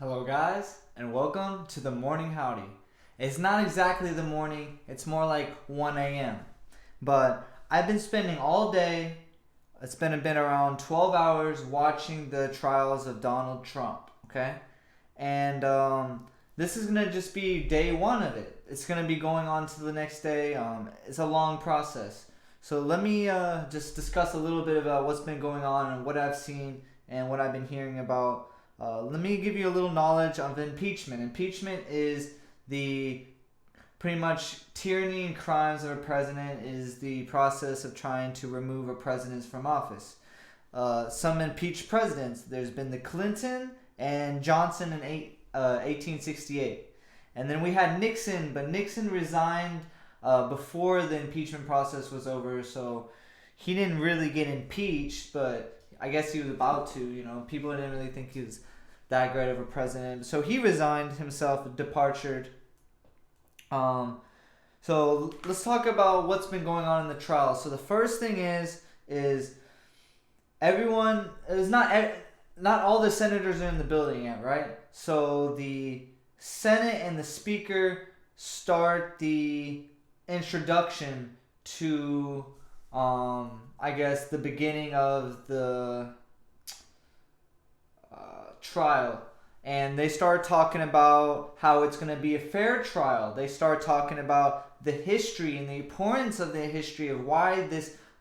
Hello, guys, and welcome to the morning Howdy. It's not exactly the morning, it's more like 1 a.m. But I've been spending all day, it's been around 12 hours watching the trials of Donald Trump, okay? And this is going to just be day one of it. It's going to be going on to the next day. It's a long process. So let me just discuss a little bit about what's been going on and what I've seen and what I've been hearing about. Let me give you a little knowledge of impeachment. Impeachment is the pretty much tyranny and crimes of a president is the process of trying to remove a president from office. Some impeached presidents. There's been the Clinton and Johnson in 1868. And then we had Nixon, but Nixon resigned before the impeachment process was over, so he didn't really get impeached, but I guess he was about to. People didn't really think he was that great of a president. So he resigned himself, departed. So let's talk about what's been going on in the trial. So the first thing is everyone is not all the senators are in the building yet, right? So the Senate and the Speaker start the introduction to I guess the beginning of the trial, and they start talking about how it's going to be a fair trial. They start talking about the history and the importance of the history of why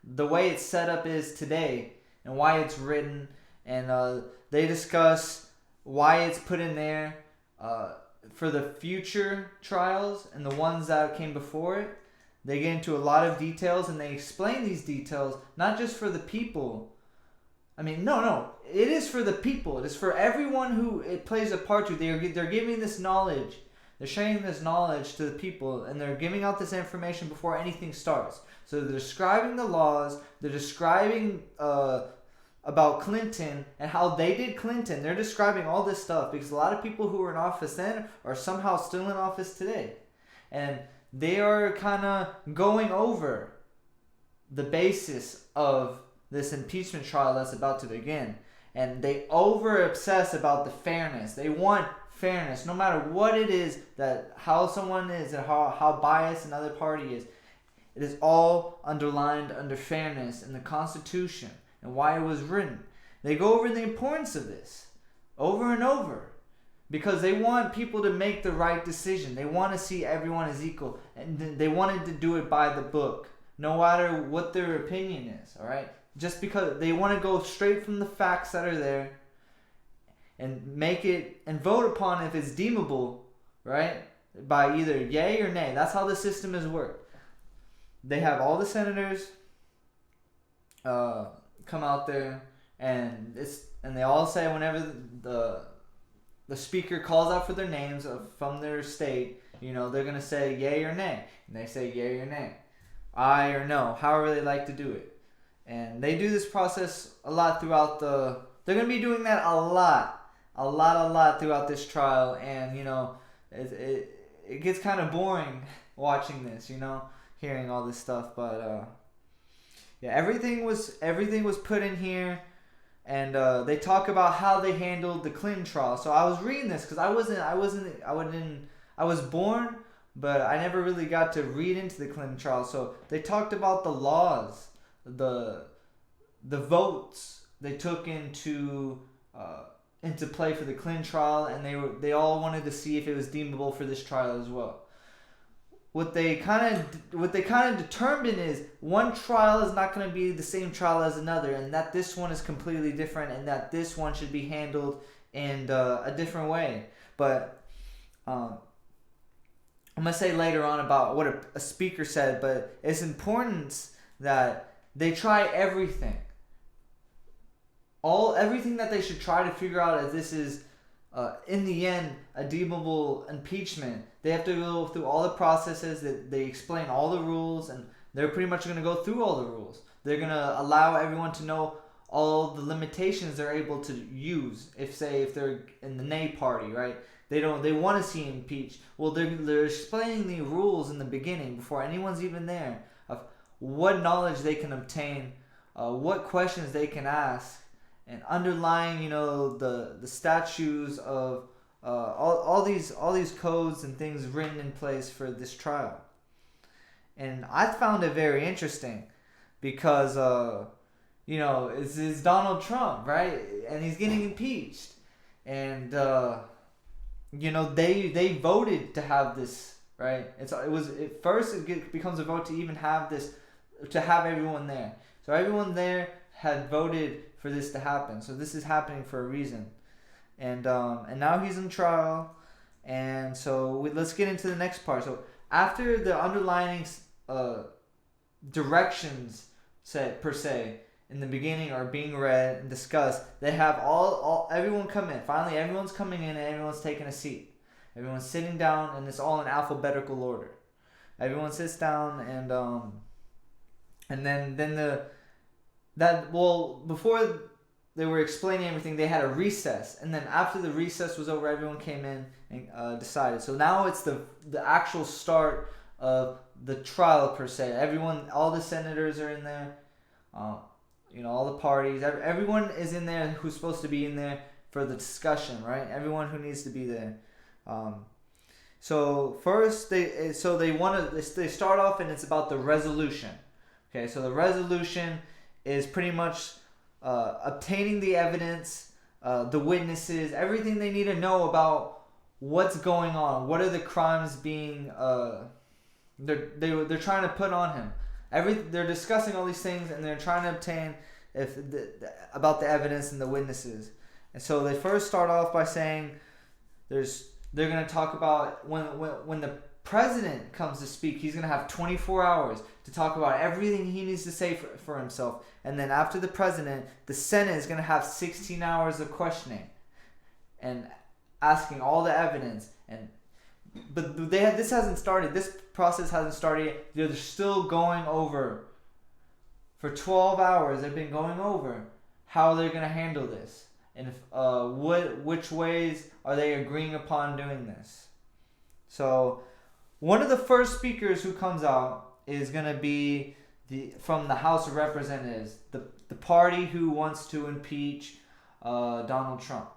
the way it's set up is today and why it's written, and they discuss why it's put in there for the future trials and the ones that came before it. They get into a lot of details, and they explain these details not just for the people. No. It is for the people. It is for everyone who it plays a part to. They're giving this knowledge. They're sharing this knowledge to the people, and they're giving out this information before anything starts. So they're describing the laws. They're describing about Clinton and how they did Clinton. They're describing all this stuff because a lot of people who were in office then are somehow still in office today. And they are kind of going over the basis of this impeachment trial that's about to begin. And they over obsess about the fairness. They want fairness no matter what it is, that how someone is and how biased another party is. It is all underlined under fairness in the Constitution and why it was written. They go over the importance of this over and over because they want people to make the right decision. They want to see everyone as equal, and they wanted to do it by the book no matter what their opinion is, all right? Just because they want to go straight from the facts that are there and make it and vote upon if it's deemable, right? By either yay or nay. That's how the system is worked. They have all the senators come out there, and they all say whenever the speaker calls out for their names from their state, they're gonna say yay or nay, and they say yay or nay, aye or no, however they like to do it. And they do this process a lot throughout they're going to be doing that a lot throughout this trial. And, it gets kind of boring watching this, hearing all this stuff. But, yeah, everything was put in here. And they talk about how they handled the Clinton trial. So I was reading this because I was born, but I never really got to read into the Clinton trial. So they talked about the laws, the votes they took into play for the Clinton trial, and they all wanted to see if it was deemable for this trial as well. What they kind of determined is one trial is not going to be the same trial as another, and that this one is completely different, and that this one should be handled in a different way. But I'm gonna say later on about what a speaker said, but it's important that they try everything. Everything that they should try to figure out if this is, in the end, a deemable impeachment. They have to go through all the processes. That they explain all the rules, and they're pretty much going to go through all the rules. They're going to allow everyone to know all the limitations they're able to use. If they're in the nay party, right? They want to see impeached. Well, they're explaining the rules in the beginning before anyone's even there, of what knowledge they can obtain, what questions they can ask, and underlying, the statues of all these codes and things written in place for this trial. And I found it very interesting because it's Donald Trump, right? And he's getting impeached, and they voted to have this, right? It becomes a vote to even have this, to have everyone there. So everyone there had voted for this to happen. So this is happening for a reason. And now he's in trial. And so let's get into the next part. So after the underlying directions set per se in the beginning are being read and discussed, they have everyone come in. Finally, everyone's coming in and everyone's taking a seat. Everyone's sitting down, and it's all in alphabetical order. Everyone sits down, and then before they were explaining everything, they had a recess, and then after the recess was over, everyone came in and decided. So now it's the actual start of the trial per se. All the senators are in there, all the parties, everyone is in there who's supposed to be in there for the discussion, right? Everyone who needs to be there. So first they start off, and it's about the resolution. Okay, so the resolution is pretty much obtaining the evidence, the witnesses, everything they need to know about what's going on. What are the crimes being they're trying to put on him? They're discussing all these things, and they're trying to obtain about the evidence and the witnesses. And so they first start off by saying they're going to talk about when the president comes to speak, he's going to have 24 hours to talk about everything he needs to say for himself. And then after the president, the Senate is going to have 16 hours of questioning and asking all the evidence. But this hasn't started. This process hasn't started yet. They're still going over. For 12 hours, they've been going over how they're going to handle this. And which ways are they agreeing upon doing this? So one of the first speakers who comes out is going to be from the House of Representatives, the party who wants to impeach Donald Trump.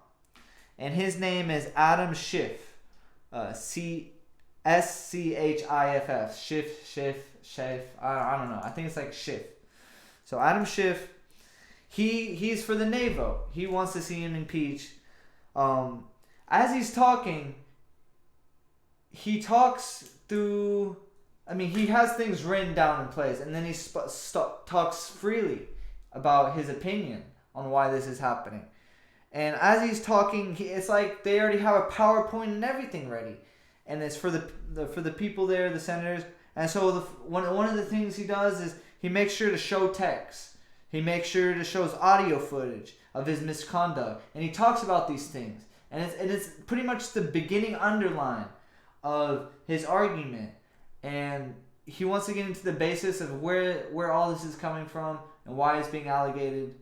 And his name is Adam Schiff. SCHIFF. Schiff. I don't know. I think it's like Schiff. So Adam Schiff, he's for the nay vote. He wants to see him impeached. As he's talking, he talks through. He has things written down in place, and then he talks freely about his opinion on why this is happening. And as he's talking, it's like they already have a PowerPoint and everything ready, and it's for the people there, the senators. And so one of the things he does is he makes sure to show text. He makes sure to show audio footage of his misconduct, and he talks about these things. And it's pretty much the beginning underline of his argument. And he wants to get into the basis of where all this is coming from and why it's being allegated.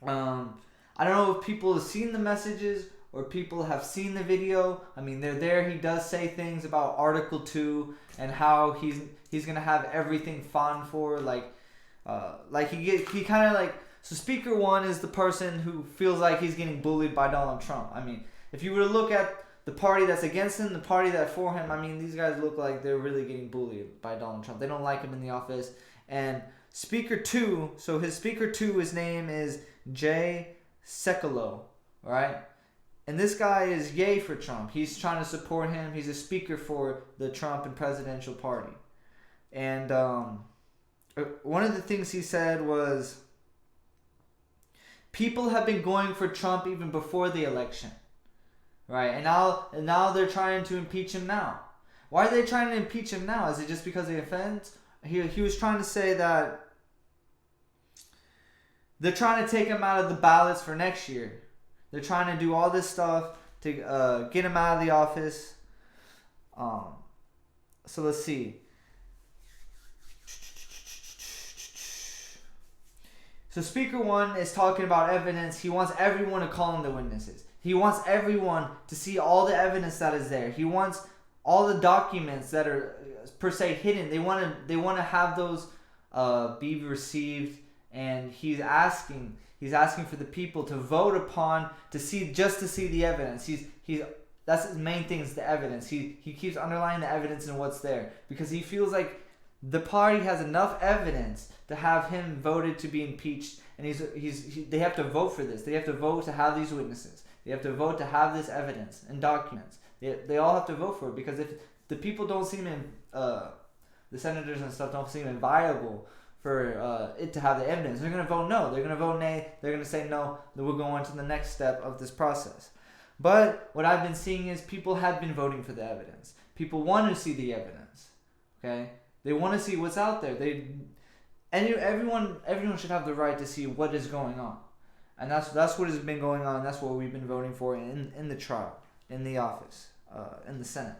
I don't know if people have seen the messages or people have seen the video. They're there. He does say things about Article 2 and how he's gonna have everything fought for. So Speaker 1 is the person who feels like he's getting bullied by Donald Trump. If you were to look at the party that's against him, the party that's for him, these guys look like they're really getting bullied by Donald Trump. They don't like him in the office. And Speaker 2, so his Speaker 2, his name is Jay Sekulow, right? And this guy is yay for Trump. He's trying to support him. He's a speaker for the Trump and presidential party. And one of the things he said was, people have been going for Trump even before the election, right? And now they're trying to impeach him now. Why are they trying to impeach him now? Is it just because of the offense? He was trying to say that they're trying to take him out of the ballots for next year. They're trying to do all this stuff to get him out of the office. So let's see. So Speaker 1 is talking about evidence. He wants everyone to call in the witnesses. He wants everyone to see all the evidence that is there. He wants all the documents that are per se hidden. They want to have those be received. And he's asking He's asking for the people to vote upon, to see the evidence. That's his main thing, is the evidence. He keeps underlining the evidence and what's there, because he feels like the party has enough evidence to have him voted to be impeached, and they have to vote for this. They have to vote to have these witnesses. They have to vote to have this evidence and documents. They all have to vote for it, because if the people don't seem the senators and stuff don't seem viable for it to have the evidence, they're going to vote no. They're going to vote nay. They're going to say no. Then we'll go on to the next step of this process. But what I've been seeing is people have been voting for the evidence. People want to see the evidence. Okay, they want to see what's out there. Everyone should have the right to see what is going on, and that's what has been going on. That's what we've been voting for in the trial, in the office, in the Senate.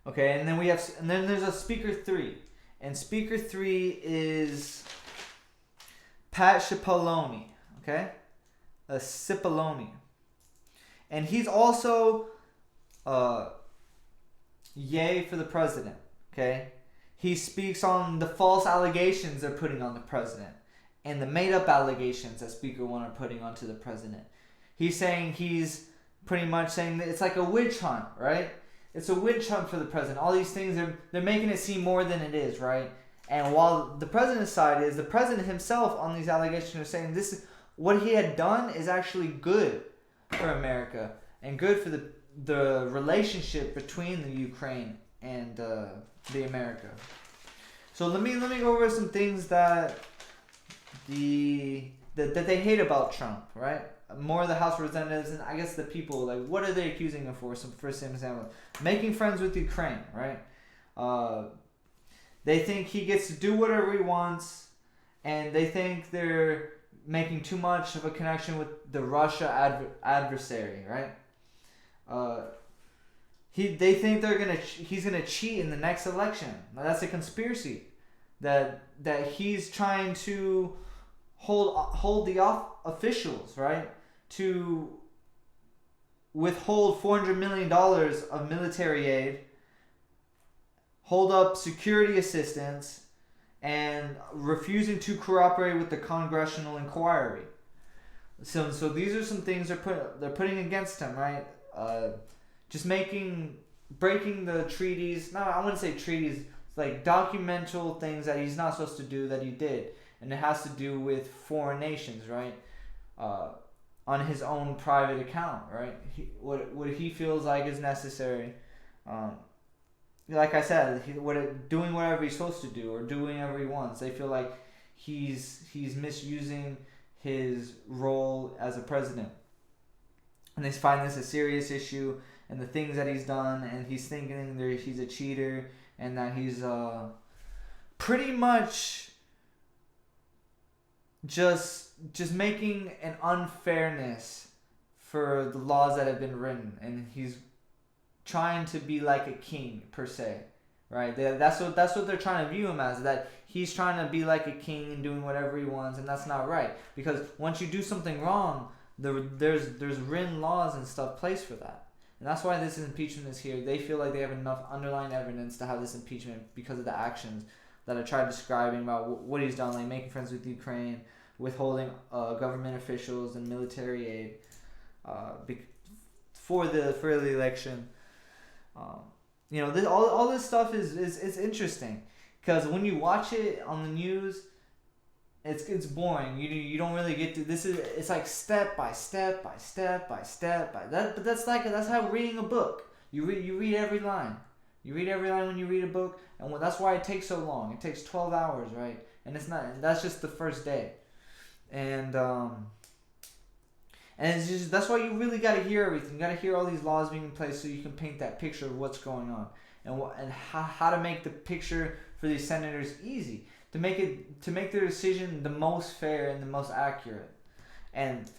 Okay, and then there's a Speaker 3, and Speaker 3 is Pat Cipollone. Okay. A Cipollone, and he's also yay for the president. Okay, he speaks on the false allegations they're putting on the president and the made-up allegations that Speaker 1 are putting onto the president. He's pretty much saying that it's like a witch hunt, right? It's a witch hunt for the president. All these things, they're making it seem more than it is, right? And while the president's side is, the president himself on these allegations are saying this is what he had done is actually good for America and good for the relationship between the Ukraine and the America. So let me go over some things that they hate about Trump, right? More of the House of Representatives and I guess the people, like, what are they accusing him for? Some first example, making friends with Ukraine, right? They think he gets to do whatever he wants, and they think they're making too much of a connection with the Russia adversary, right? They think he's gonna cheat in the next election. Now, that's a conspiracy that he's trying to hold the officials, right, to withhold $400 million of military aid, hold up security assistance, and refusing to cooperate with the congressional inquiry. So these are some things they're putting against him, right? Just breaking the treaties. No, I wouldn't say treaties. It's like documental things that he's not supposed to do that he did, and it has to do with foreign nations, right? On his own private account, right? What he feels like is necessary. Like I said, doing whatever he's supposed to do or doing whatever he wants. They feel like he's misusing his role as a president, and they find this a serious issue. And the things that he's done, and he's thinking that he's a cheater, and that he's pretty much just making an unfairness for the laws that have been written, and he's trying to be like a king per se, right? That's what they're trying to view him as, that he's trying to be like a king and doing whatever he wants, and that's not right, because once you do something wrong, there's written laws and stuff placed for that. And that's why this impeachment is here. They feel like they have enough underlying evidence to have this impeachment because of the actions that I tried describing about what he's done, like making friends with Ukraine, withholding government officials and military aid for the election. All this stuff is interesting, because when you watch it on the news, it's boring. You don't really get to this. It's like step by step by step by step by that. But that's how reading a book. You read every line. You read every line when you read a book, and that's why it takes so long. It takes 12 hours, right? And it's not. That's just the first day, and it's just that's why you really got to hear everything. You got to hear all these laws being in place so you can paint that picture of what's going on, and how to make the picture for these senators easy. To make their decision the most fair and the most accurate. And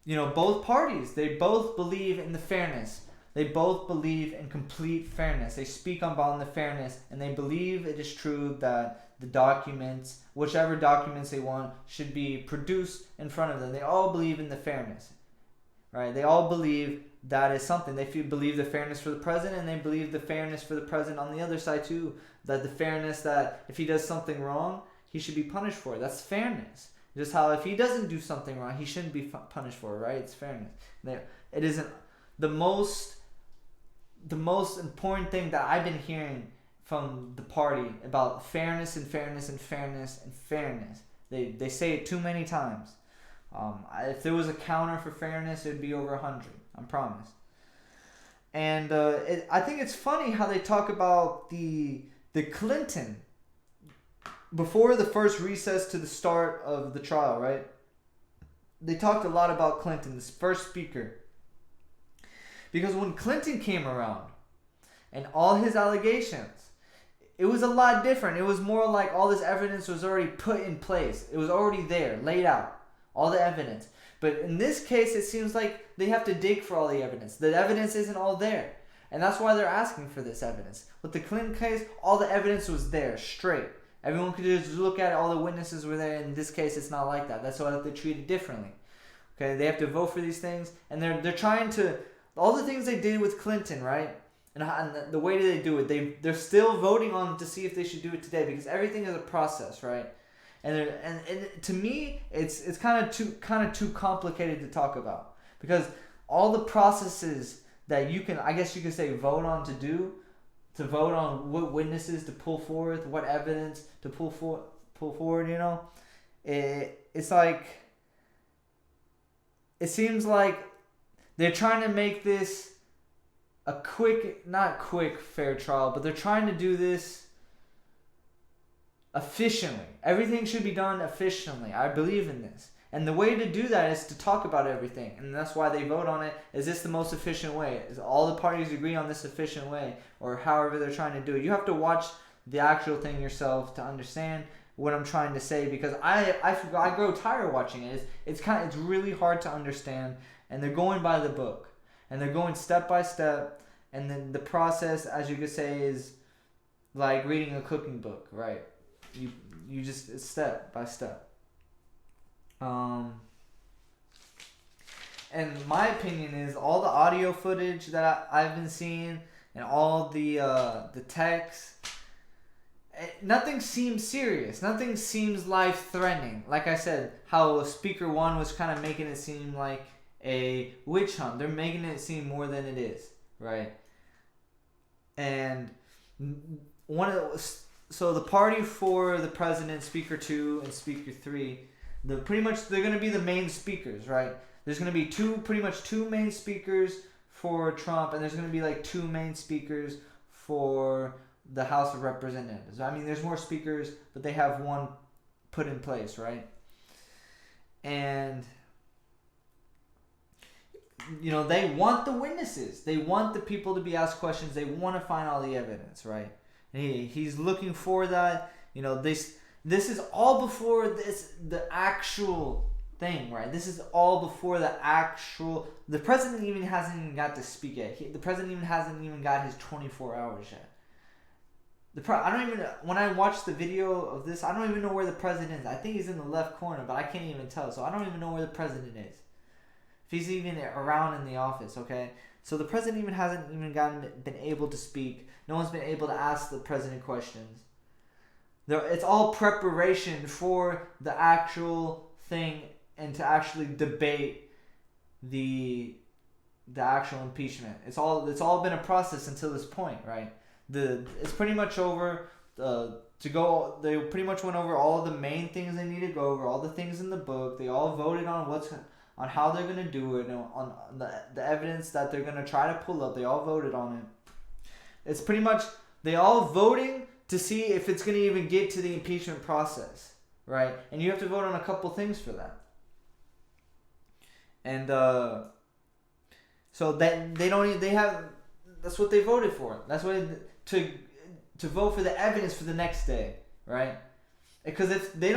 both parties, they both believe in the fairness. They both believe in complete fairness. They speak on the fairness, and they believe it is true that the documents, whichever documents they want, should be produced in front of them. They all believe in the fairness, right? They all believe that is something. They believe the fairness for the president, and they believe the fairness for the president on the other side too. That the fairness that if he does something wrong, he should be punished for it. That's fairness. Just how if he doesn't do something wrong, he shouldn't be punished for it, right? It's fairness. It isn't the most important thing that I've been hearing from the party about fairness and fairness and fairness and fairness. They say it too many times. If there was a counter for fairness, it would be over 100. I promise. And I think it's funny how they talk about the Clinton before the first recess to the start of the trial, right? They talked a lot about Clinton, this first speaker. Because when Clinton came around and all his allegations, it was a lot different. It was more like all this evidence was already put in place. It was already there, laid out, all the evidence. But in this case, it seems like they have to dig for all the evidence. The evidence isn't all there. And that's why they're asking for this evidence. With the Clinton case, all the evidence was there, straight. Everyone could just look at it, all the witnesses were there. In this case, it's not like that. That's why they treat it differently. Okay, they have to vote for these things. And they're trying to, all the things they did with Clinton, right? And the way that they do it, they're still voting on to see if they should do it today, because everything is a process, right? And to me, it's kind of too complicated to talk about, because all the processes that you can, I guess you could say, vote on to vote on what witnesses to pull forth, what evidence to pull forward, you know, it's like, it seems like they're trying to make this a not quick fair trial, but they're trying to do this efficiently. Everything should be done efficiently. I believe in this. And the way to do that is to talk about everything. And that's why they vote on it. Is this the most efficient way? Is all the parties agree on this efficient way? Or however they're trying to do it. You have to watch the actual thing yourself to understand what I'm trying to say, because I grow tired watching it. It's really hard to understand, and they're going by the book. And they're going step by step, and then the process, as you could say, is like reading a cooking book, right? You just, it's step by step. And my opinion is all the audio footage that I've been seeing and all the text, nothing seems serious. Nothing seems life-threatening. Like I said, how Speaker 1 was kind of making it seem like a witch hunt. They're making it seem more than it is, right? And so the party for the president, Speaker 2 and Speaker 3, they're going to be the main speakers, right? There's going to be two main speakers for Trump, and there's going to be like two main speakers for the House of Representatives. I mean, there's more speakers, but they have one put in place, right? And you know, they want the witnesses. They want the people to be asked questions. They want to find all the evidence, right? And he's looking for that. You know, this is all before the actual thing, right? This is all before the president even hasn't even got to speak yet. The president even hasn't even got his 24 hours yet. When I watch the video of this, I don't even know where the president is. I think he's in the left corner, but I can't even tell. So I don't even know where the president is. If he's even around in the office, okay? So the president even hasn't even been able to speak. No one's been able to ask the president questions. It's all preparation for the actual thing and to actually debate the actual impeachment. It's all been a process until this point, right? It's pretty much over. They pretty much went over all the main things they need to go over, all the things in the book. They all voted on how they're going to do it, and on the evidence that they're going to try to pull up. They all voted on it. It's pretty much, they all voting to see if it's going to even get to the impeachment process, right? And you have to vote on a couple things for that. And so that that's what they voted for. That's what to vote for the evidence for the next day, right? Because if they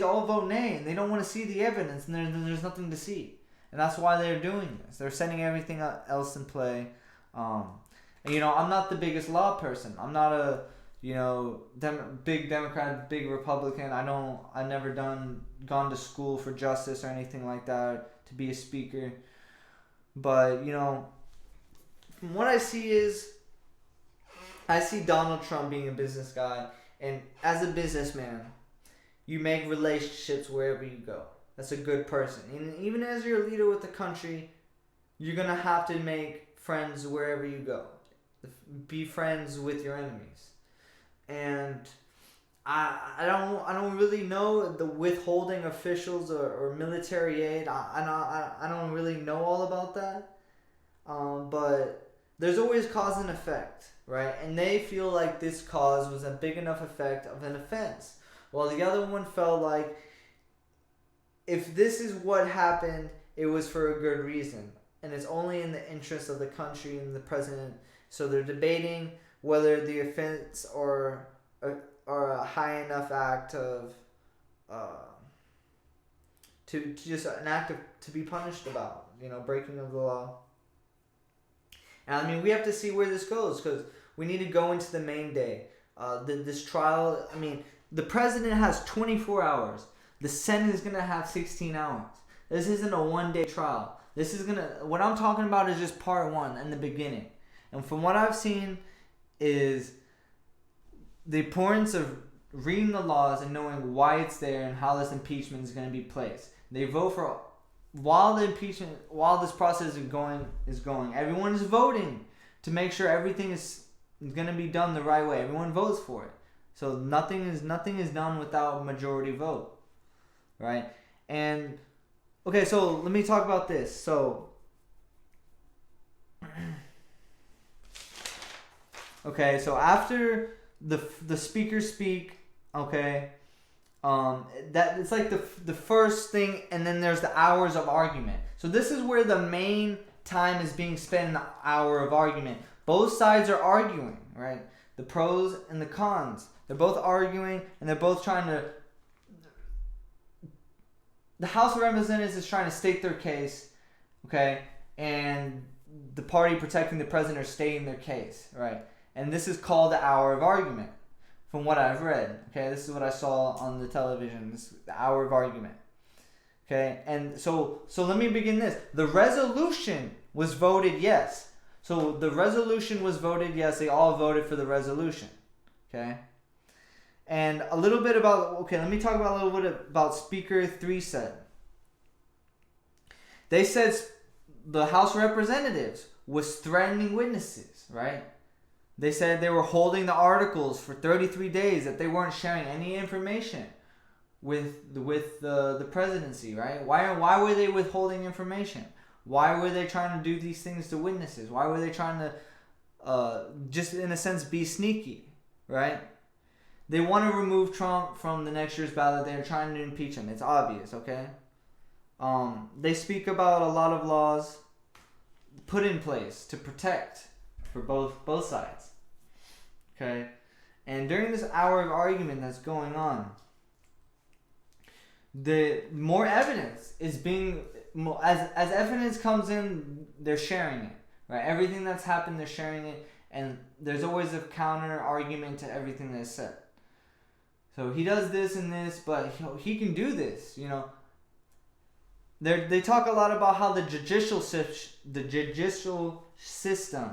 all vote nay, and they don't want to see the evidence, and there's nothing to see, and that's why they're doing this. They're setting everything else in play. And, you know, I'm not the biggest law person. I'm not a big Democrat, big Republican. I've never gone to school for justice or anything like that to be a speaker. But, you know, from what I see I see Donald Trump being a business guy, and as a businessman, you make relationships wherever you go. That's a good person. And even as you're a leader with the country, you're going to have to make friends wherever you go. Be friends with your enemies. And I don't really know the withholding officials or military aid. I don't really know all about that. But there's always cause and effect, right? And they feel like this cause was a big enough effect of an offense. While the other one felt like if this is what happened, it was for a good reason. And it's only in the interest of the country and the president. So they're debating whether the offense or a high enough act of to just an act of to be punished about, breaking of the law. And I mean, we have to see where this goes because we need to go into the main day. This trial, I mean, the president has 24 hours. The Senate is going to have 16 hours. This isn't a one-day trial. What I'm talking about is just part one in the beginning. And from what I've seen is the importance of reading the laws and knowing why it's there and how this impeachment is going to be placed. They vote for while this process is going, everyone is voting to make sure everything is going to be done the right way. Everyone votes for it. So nothing is done without a majority vote. Right? And okay, so let me talk about this. So okay, so after the speakers speak, okay, that it's like the first thing, and then there's the hours of argument. So this is where the main time is being spent in the hour of argument. Both sides are arguing, right? The pros and the cons. They're both arguing, and they're both trying to. The House of Representatives is trying to state their case, okay, and the party protecting the president are stating their case, right? And this is called the hour of argument, from what I've read. Okay, this is what I saw on the television. This is the hour of argument. Okay, and so let me begin this. The resolution was voted yes. So the resolution was voted yes. They all voted for the resolution. Okay, and let me talk about a little bit about Speaker 3 said. They said the House of Representatives was threatening witnesses, right? They said they were holding the articles for 33 days, that they weren't sharing any information with the presidency, right? Why were they withholding information? Why were they trying to do these things to witnesses? Why were they trying to just in a sense be sneaky, right? They want to remove Trump from the next year's ballot. They're trying to impeach him. It's obvious, okay? They speak about a lot of laws put in place to protect for both sides. Okay? And during this hour of argument that's going on, the more evidence is being as evidence comes in, they're sharing it. Right? Everything that's happened, they're sharing it, and there's always a counter argument to everything that's said. So he does this and this, but he can do this, They talk a lot about how the judicial system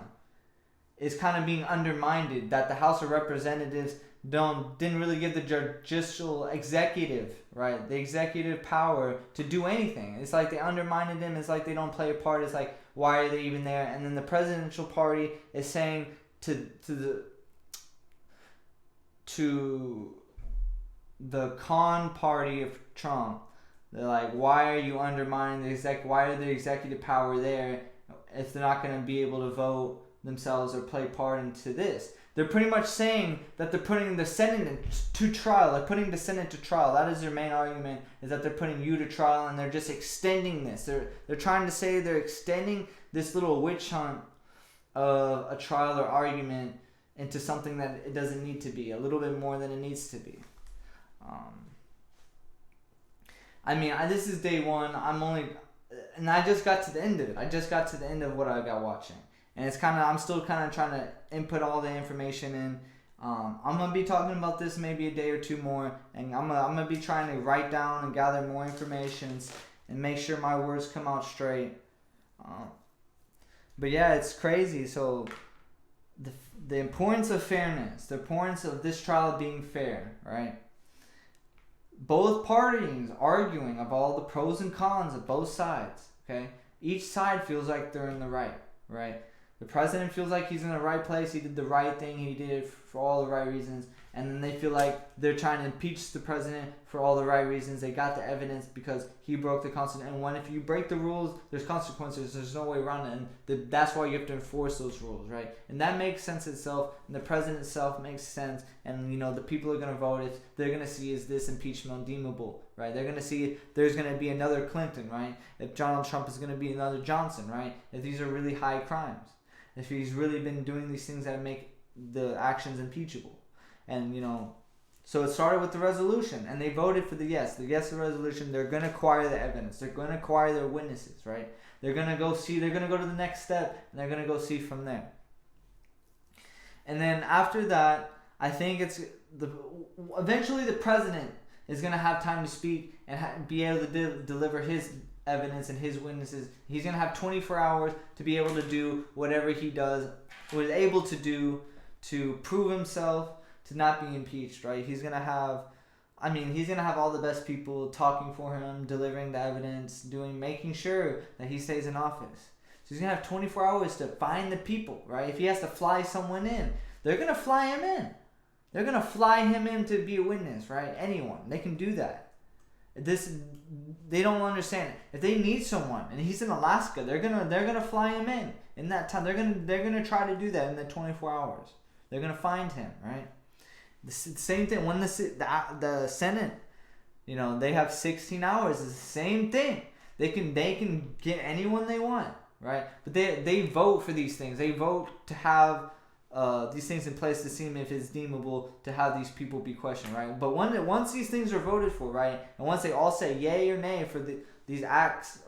is kind of being undermined, that the House of Representatives didn't really give the judicial executive, right, the executive power to do anything. It's like they undermined them. It's like they don't play a part. It's like, why are they even there? And then the presidential party is saying to the con party of Trump, they're like, why are you undermining why are the executive power there if they're not going to be able to vote themselves or play part into this? They're pretty much saying that they're putting the Senate to trial. They're putting the Senate to trial. That is their main argument, is that they're putting you to trial, and they're just extending this. They're trying to say they're extending this little witch hunt of a trial or argument into something that it doesn't need to be, a little bit more than it needs to be. This is day one. And I just got to the end of it. I just got to the end of what I got watching. And I'm still kind of trying to input all the information in. I'm going to be talking about this maybe a day or two more. And I'm going to be trying to write down and gather more information and make sure my words come out straight. But yeah, it's crazy. So the importance of fairness, the importance of this trial being fair, right? both parties arguing of all the pros and cons of both sides. Okay, each side feels like they're in the right. Right. The president feels like he's in the right place. He did the right thing. He did it for all the right reasons. And then they feel like they're trying to impeach the president for all the right reasons. They got the evidence because he broke the Constitution. And if you break the rules, there's consequences. There's no way around it. And that's why you have to enforce those rules, right? And that makes sense itself. And the president itself makes sense. And, the people are going to vote. They're going to see, is this impeachment undeemable, right? They're going to see there's going to be another Clinton, right? If Donald Trump is going to be another Johnson, right? If these are really high crimes. If he's really been doing these things that make the actions impeachable. And, so it started with the resolution, and they voted for the yes to the resolution. They're going to acquire the evidence. They're going to acquire their witnesses, right? They're going to go see, they're going to go to the next step, and they're going to go see from there. And then after that, I think eventually the president is going to have time to speak and be able to deliver his evidence and his witnesses. He's going to have 24 hours to be able to do whatever he was able to do to prove himself to not be impeached, right? He's going to have all the best people talking for him, delivering the evidence, making sure that he stays in office. So he's going to have 24 hours to find the people, right? If he has to fly someone in, they're going to fly him in. They're going to fly him in to be a witness, right? Anyone. They can do that. They don't understand. If they need someone and he's in Alaska, they're gonna fly him in that time. They're gonna try to do that in the 24 hours. They're gonna find him, right? The same thing when the Senate, they have 16 hours. It's the same thing. They can get anyone they want, right? But they vote for these things. They vote to have these things in place to see if it's deemable to have these people be questioned, right? But once these things are voted for, right, and once they all say yay or nay for these acts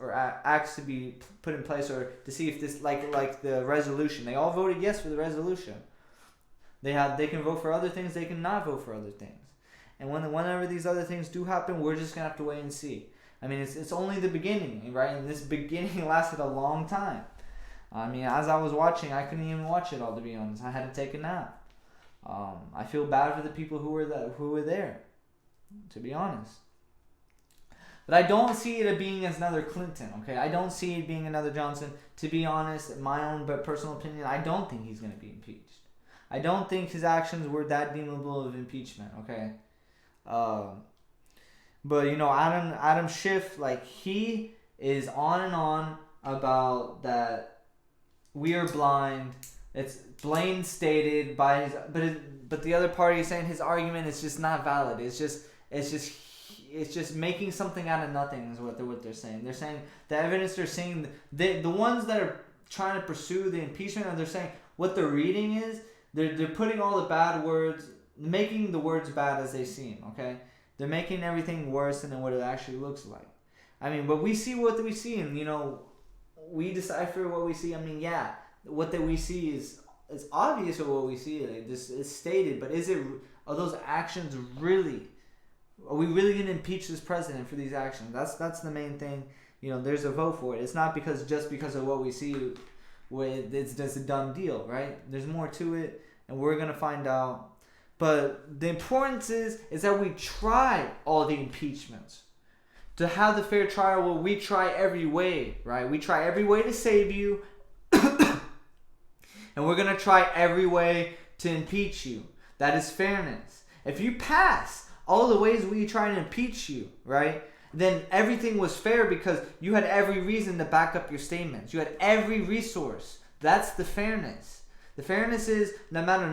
to be put in place, or to see if this like the resolution, they all voted yes for the resolution. They can vote for other things, they can not vote for other things, and whenever these other things do happen, we're just gonna have to wait and see. I mean, it's only the beginning, right? And this beginning lasted a long time. I mean, as I was watching, I couldn't even watch it all, to be honest. I had to take a nap. I feel bad for the people who were there, to be honest. But I don't see it being as another Clinton, okay? I don't see it being another Johnson. To be honest, in my own but personal opinion, I don't think he's going to be impeached. I don't think his actions were that deemable of impeachment, okay? But, Adam Schiff, he is on and on about that we are blind. It's blatant stated by his, but the other party is saying his argument is just not valid. It's just making something out of nothing is what they're saying. They're saying the evidence they're seeing, the ones that are trying to pursue the impeachment, and they're saying what they're reading is they're putting all the bad words, making the words bad as they seem. Okay, they're making everything worse than what it actually looks like. I mean, but we see what we see, and we decipher what we see. I mean, yeah, what that we see is obvious of what we see. This is stated, but are those actions really? Are we really going to impeach this president for these actions? That's the main thing. There's a vote for it. It's not because of what we see, it's just a done deal, right? There's more to it, and we're gonna find out. But the importance is that we try all the impeachments. To have the fair trial, well, we try every way, right? We try every way to save you, and we're going to try every way to impeach you. That is fairness. If you pass all the ways we try to impeach you, right, then everything was fair because you had every reason to back up your statements. You had every resource. That's the fairness. The fairness is no matter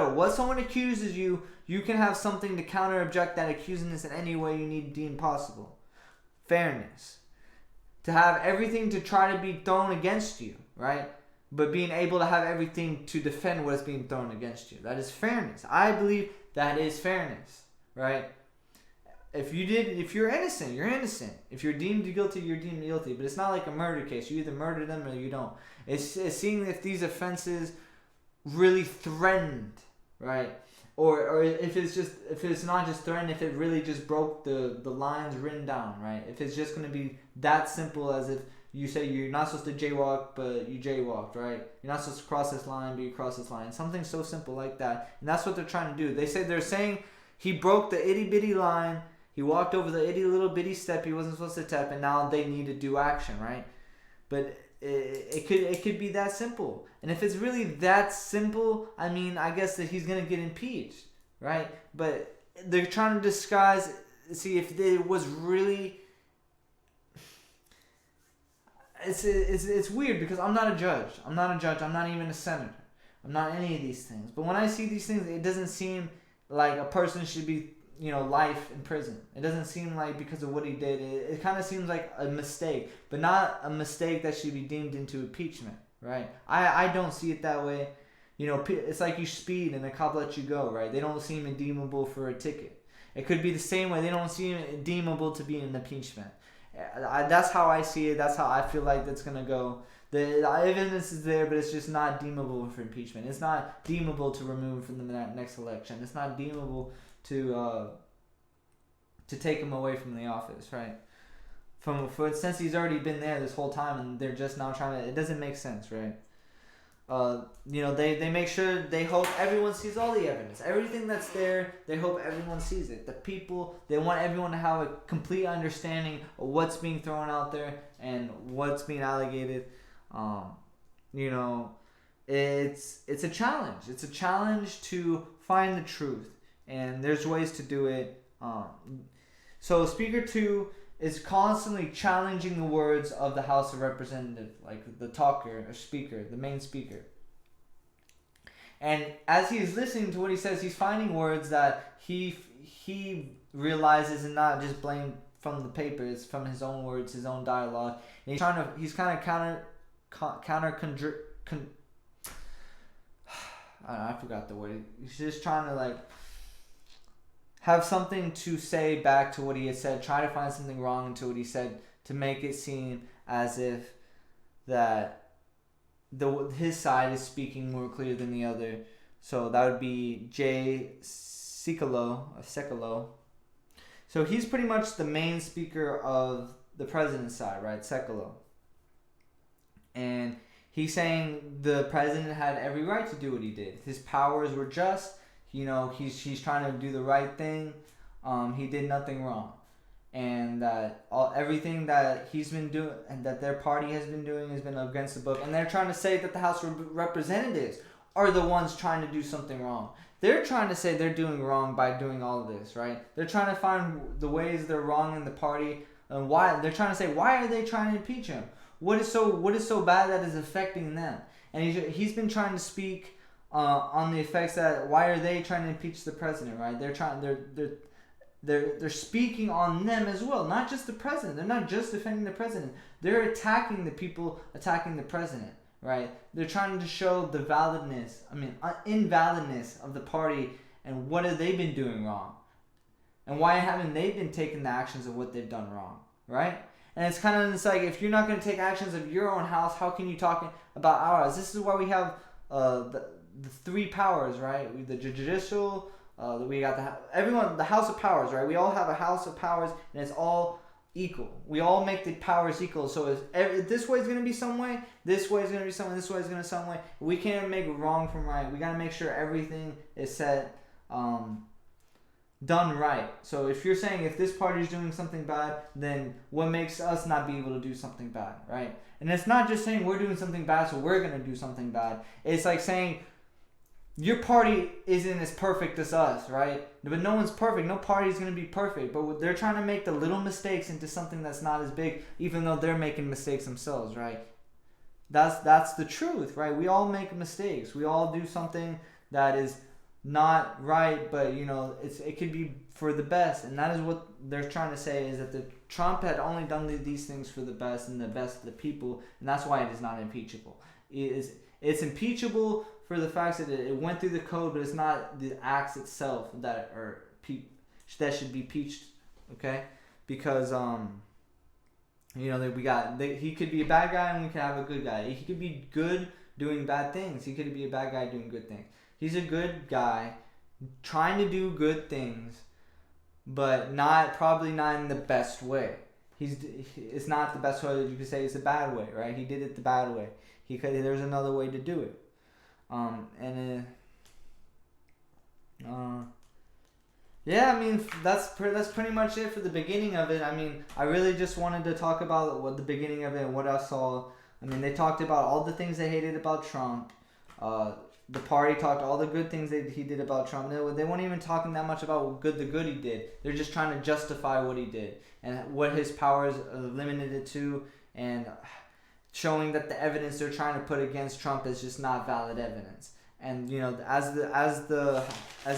what someone accuses you, you can have something to counter-object that accusing in any way you need deemed possible. Fairness. To have everything to try to be thrown against you, right? But being able to have everything to defend what is being thrown against you. That is fairness. I believe that is fairness, right? If you're innocent, you're innocent. If you're deemed guilty, you're deemed guilty. But it's not like a murder case. You either murder them or you don't. It's seeing if these offenses really threatened, right? Or if it's not just threatened, if it really just broke the lines written down, right? If it's just going to be that simple as if you say you're not supposed to jaywalk, but you jaywalked, right? You're not supposed to cross this line, but you cross this line. Something so simple like that. And that's what they're trying to do. They're saying he broke the itty bitty line. He walked over the itty little bitty step he wasn't supposed to step, and now they need to do action, right? But it could be that simple. And if it's really that simple, I mean, I guess that he's gonna get impeached, right? But they're trying to disguise. See, if it was really, it's weird because I'm not a judge. I'm not even a senator. I'm not any of these things. But when I see these things, it doesn't seem like a person should be, life in prison. It doesn't seem like because of what he did. It kind of seems like a mistake, but not a mistake that should be deemed into impeachment, right? I don't see it that way. It's like you speed and the cop lets you go, right? They don't seem redeemable for a ticket. It could be the same way. They don't seem redeemable to be an impeachment. That's how I see it. That's how I feel like that's going to go. The evidence is there, but it's just not deemable for impeachment. It's not deemable to remove from the next election. It's not deemable to take him away from the office, right? Since he's already been there this whole time, and they're just now trying to. It doesn't make sense, right? They make sure, they hope everyone sees all the evidence. Everything that's there, they hope everyone sees it. The people, they want everyone to have a complete understanding of what's being thrown out there and what's being alleged. It's a challenge. It's a challenge to find the truth, and there's ways to do it. So Speaker 2 is constantly challenging the words of the House of Representatives, like the talker or speaker, the main speaker. And as he's listening to what he says, he's finding words that he realizes is not just blamed from the paper, it's from his own words, his own dialogue. And he's kind of I forgot the word. He's just trying to have something to say back to what he had said, try to find something wrong into what he said to make it seem as if that his side is speaking more clear than the other. So that would be Jay Sekulow. So he's pretty much the main speaker of the president's side, right? Sekulow. And he's saying the president had every right to do what he did. His powers were just. He's trying to do the right thing. He did nothing wrong, and that everything that he's been doing and that their party has been doing has been against the book. And they're trying to say that the House of Representatives are the ones trying to do something wrong. They're trying to say they're doing wrong by doing all of this, right? They're trying to find the ways they're wrong in the party and why. They're trying to say, why are they trying to impeach him? What is so bad that is affecting them? And he's been trying to speak on the effects that why are they trying to impeach the president, right? They're speaking on them as well, not just the president. They're not just defending the president. They're attacking the people attacking the president, right? They're trying to show the invalidness of the party and what have they been doing wrong, and why haven't they been taking the actions of what they've done wrong, right? And it's like, if you're not going to take actions of your own house, how can you talk about ours? This is why we have the three powers, right? The judicial, we got the House of Powers, right? We all have a House of Powers, and it's all equal. We all make the powers equal. So if this way is going to be some way, this way is going to be some way, this way is going to be some way. We can't make wrong from right. We got to make sure everything is set, done right. So if you're saying if this party is doing something bad, then what makes us not be able to do something bad, right? And it's not just saying we're doing something bad, so we're going to do something bad. It's like saying your party isn't as perfect as us, right? But no one's perfect. No party is going to be perfect. But they're trying to make the little mistakes into something that's not as big, even though they're making mistakes themselves, right? That's the truth, right? We all make mistakes. We all do something that is not right, but it could be for the best. And that is what they're trying to say, is that Trump had only done these things for the best and the best of the people, and that's why it is not impeachable. It's impeachable for the fact that it went through the code, but it's not the acts itself that should be impeached, okay? Because he could be a bad guy and we could have a good guy. He could be good doing bad things. He could be a bad guy doing good things. He's a good guy trying to do good things, but probably not in the best way. It's not the best way. You could say it's a bad way, right? He did it the bad way. There's another way to do it. Yeah, I mean that's pretty much it for the beginning of it. I mean, I really just wanted to talk about what the beginning of it and what I saw. I mean, they talked about all the things they hated about Trump. Uh, the party talked all the good things that he did about Trump. They weren't even talking that much about what the good he did. They're just trying to justify what he did and what his powers limited it to, and showing that the evidence they're trying to put against Trump is just not valid evidence. And as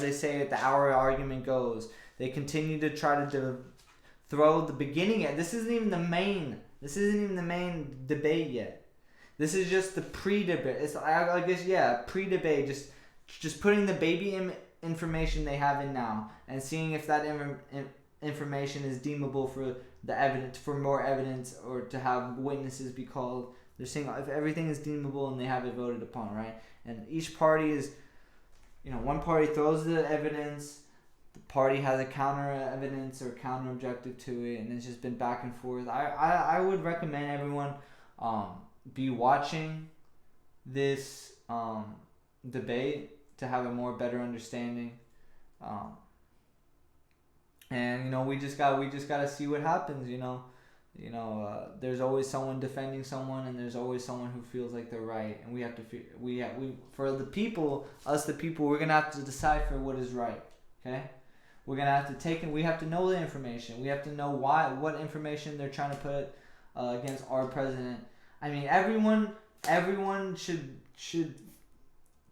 they say it, the hour argument goes, they continue to try to throw the beginning at. This isn't even the main. This isn't even the main debate yet. This is just the pre-debate. It's I guess pre-debate. Just putting the baby information they have in now and seeing if that information is deemable for the evidence, for more evidence, or to have witnesses be called. They're saying if everything is deemable and they have it voted upon, right? And each party is, one party throws the evidence, the party has a counter evidence or counter objective to it, and it's just been back and forth. I would recommend everyone be watching this debate to have a more better understanding. And we just gotta see what happens. There's always someone defending someone, and there's always someone who feels like they're right, and for the people, we're gonna have to decipher what is right. Okay, we're gonna have to we have to know the information. We have to know what information they're trying to put against our president. I mean, everyone should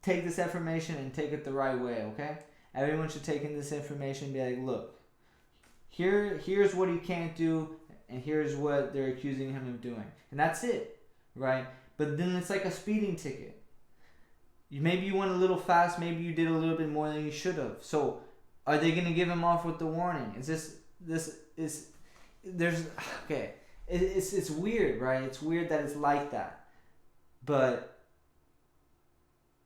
take this information and take it the right way. Okay, everyone should take in this information and be like, look, here's what he can't do. And here's what they're accusing him of doing. And that's it, right? But then it's like a speeding ticket. Maybe you went a little fast. Maybe you did a little bit more than you should have. So are they going to give him off with the warning? It's weird, right? It's weird that it's like that. But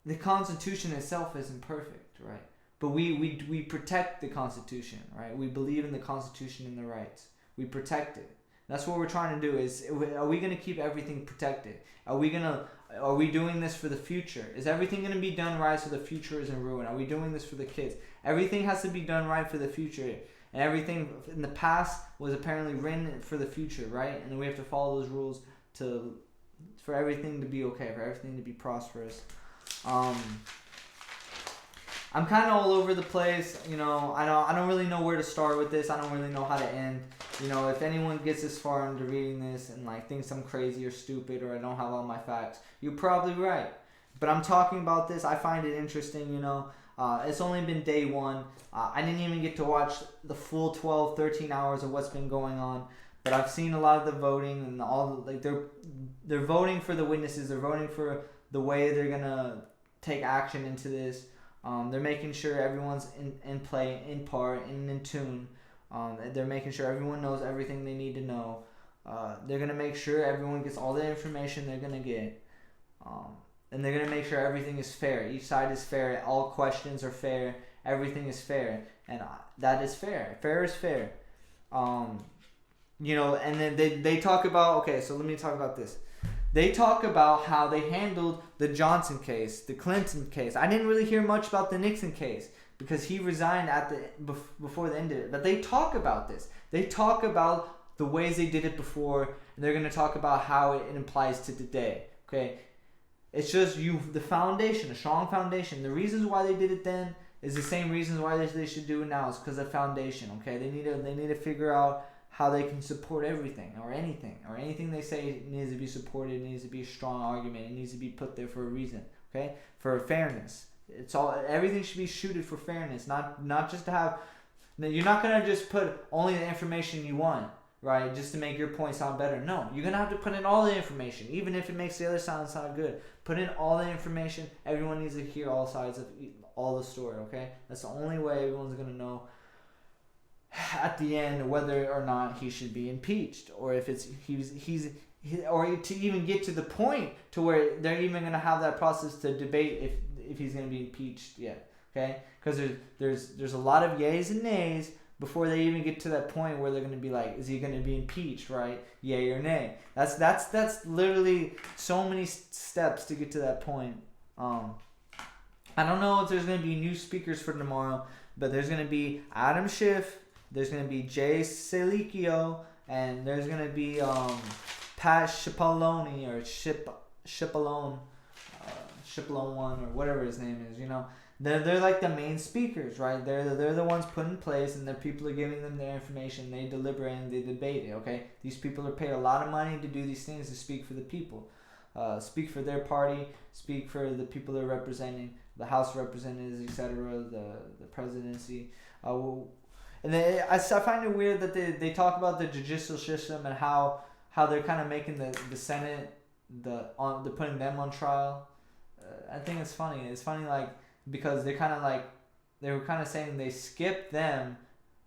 the Constitution itself isn't perfect, right? But we protect the Constitution, right? We believe in the Constitution and the rights. We protect it. That's what we're trying to do. Are we going to keep everything protected? Are we doing this for the future? Is everything going to be done right so the future isn't ruined? Are we doing this for the kids? Everything has to be done right for the future. And everything in the past was apparently written for the future, right? And we have to follow those rules for everything to be okay, for everything to be prosperous. I'm kind of all over the place. I don't really know where to start with this. I don't really know how to end. If anyone gets this far into reading this and thinks I'm crazy or stupid or I don't have all my facts, you're probably right. But I'm talking about this. I find it interesting. It's only been day one. I didn't even get to watch the full 12, 13 hours of what's been going on. But I've seen a lot of the voting and all. They're voting for the witnesses. They're voting for the way they're gonna take action into this. They're making sure everyone's in play, in part, and in tune. They're making sure everyone knows everything they need to know. They're going to make sure everyone gets all the information they're going to get. And they're going to make sure everything is fair. Each side is fair. All questions are fair. Everything is fair. And that is fair. Fair is fair. And then they talk about, okay, so let me talk about this. They talk about how they handled the Johnson case, the Clinton case. I didn't really hear much about the Nixon case because he resigned before the end of it. But they talk about this. They talk about the ways they did it before, and they're going to talk about how it applies to today. Okay, it's just the foundation, a strong foundation. The reasons why they did it then is the same reasons why they should do it now. It's because of foundation. Okay, they need to figure out how they can support everything or anything they say needs to be supported. It needs to be a strong argument. It needs to be put there for a reason. Okay, for fairness. Everything should be shooted for fairness, not just to have. You're not gonna just put only the information you want, right? Just to make your point sound better. No, you're gonna have to put in all the information, even if it makes the other side sound good. Put in all the information. Everyone needs to hear all sides of all the story. Okay, that's the only way everyone's gonna know at the end whether or not he should be impeached, or if or to even get to the point to where they're even going to have that process to debate if he's going to be impeached yet. Okay, because there's a lot of yays and nays before they even get to that point where they're going to be like, is he going to be impeached, right? Yay or nay. That's literally so many steps to get to that point. I don't know if there's going to be new speakers for tomorrow, But there's going to be Adam Schiff, there's going to be Jay Salicio, and there's going to be Pat Cipollone or Cipollone, Cipollone one or whatever his name is. They're like the main speakers, right? They're the ones put in place, and the people are giving them their information. They deliberate and they debate it. Okay, these people are paid a lot of money to do these things, to speak for the people, speak for their party, speak for the people they're representing, the House of Representatives, etc., the presidency. And I find it weird that they talk about the judicial system and how they're kind of making the Senate they're putting them on trial. I think it's funny. It's funny because they were kind of saying they skipped them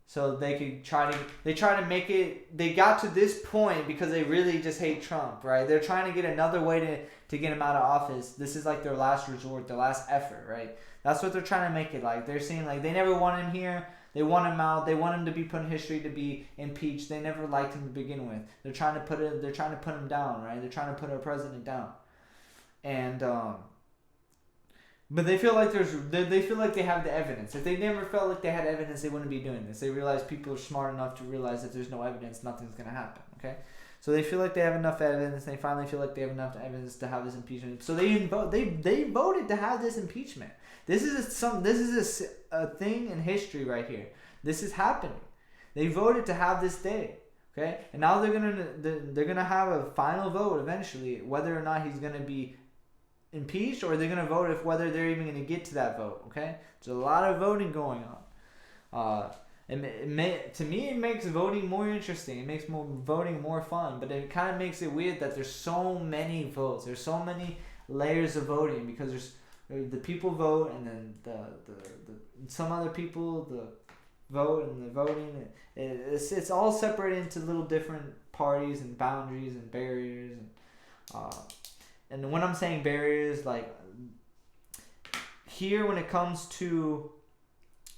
so they could try to make it. They got to this point because they really just hate Trump, right? They're trying to get another way to get him out of office. This is like their last resort, their last effort, right? That's what they're trying to make it like. They're saying like they never want him here. They want him out. They want him to be put in history, to be impeached. They never liked him to begin with. They're trying to put him down, right? They're trying to put our president down, and but they feel like they feel like they have the evidence. If they never felt like they had evidence, they wouldn't be doing this. They realize people are smart enough to realize that there's no evidence, nothing's gonna happen. Okay, so they feel like they have enough evidence. They finally feel like they have enough evidence to have this impeachment. So they voted to have this impeachment. This is a thing in history right here. This is happening. They voted to have this day. Okay, and now they're gonna have a final vote eventually, whether or not he's gonna be impeached, or they're gonna vote whether they're even gonna get to that vote. Okay, there's a lot of voting going on. To me, it makes voting more interesting. It makes voting more fun. But it kind of makes it weird that there's so many votes. There's so many layers of voting, because there's the people vote, and then the some other people vote, and the voting. It's all separated into little different parties and boundaries and barriers, and when I'm saying barriers, like here when it comes to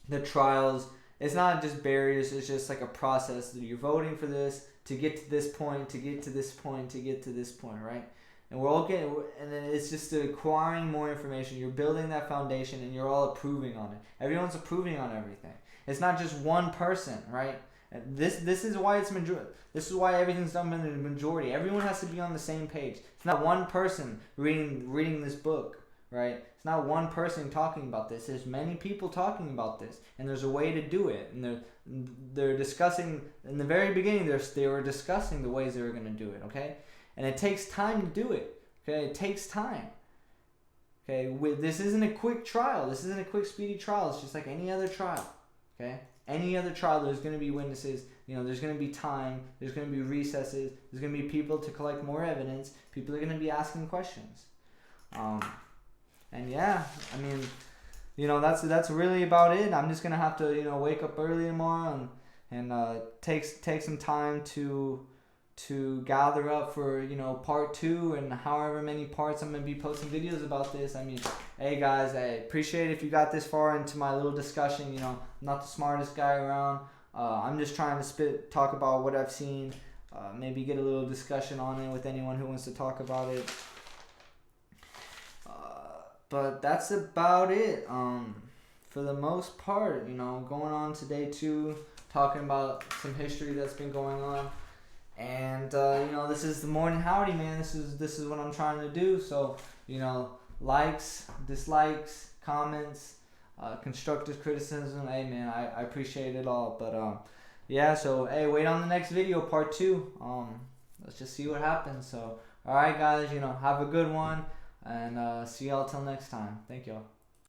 the trials, it's not just barriers. It's just like a process that you're voting for this to get to this point, to get to this point, to get to this point, right? And we're all getting, and then it's just acquiring more information. You're building that foundation, and you're all approving on it. Everyone's approving on everything. It's not just one person, right? And this is why it's majority. This is why everything's done by the majority. Everyone has to be on the same page. It's not one person reading this book, right? It's not one person talking about this. There's many people talking about this, and there's a way to do it. And they're discussing in the very beginning. They were discussing the ways they were going to do it. Okay. And it takes time to do it. Okay, it takes time. Okay, this isn't a quick trial. This isn't a quick, speedy trial. It's just like any other trial. Okay, any other trial, there's going to be witnesses. There's going to be time. There's going to be recesses. There's going to be people to collect more evidence. People are going to be asking questions. And yeah, I mean, that's really about it. I'm just going to have to wake up early tomorrow and take some time to gather up for part 2 and however many parts I'm gonna be posting videos about this. I mean, hey guys, I appreciate it if you got this far into my little discussion. I'm not the smartest guy around. I'm just trying to talk about what I've seen. Maybe get a little discussion on it with anyone who wants to talk about it. But that's about it. For the most part, going on to day 2, talking about some history that's been going on. And this is the morning howdy, man. This is what I'm trying to do. So likes, dislikes, comments, constructive criticism. Hey man, I appreciate it all. But yeah. So hey, wait on the next video, part 2. Let's just see what happens. So all right, guys. Have a good one, and see y'all till next time. Thank y'all.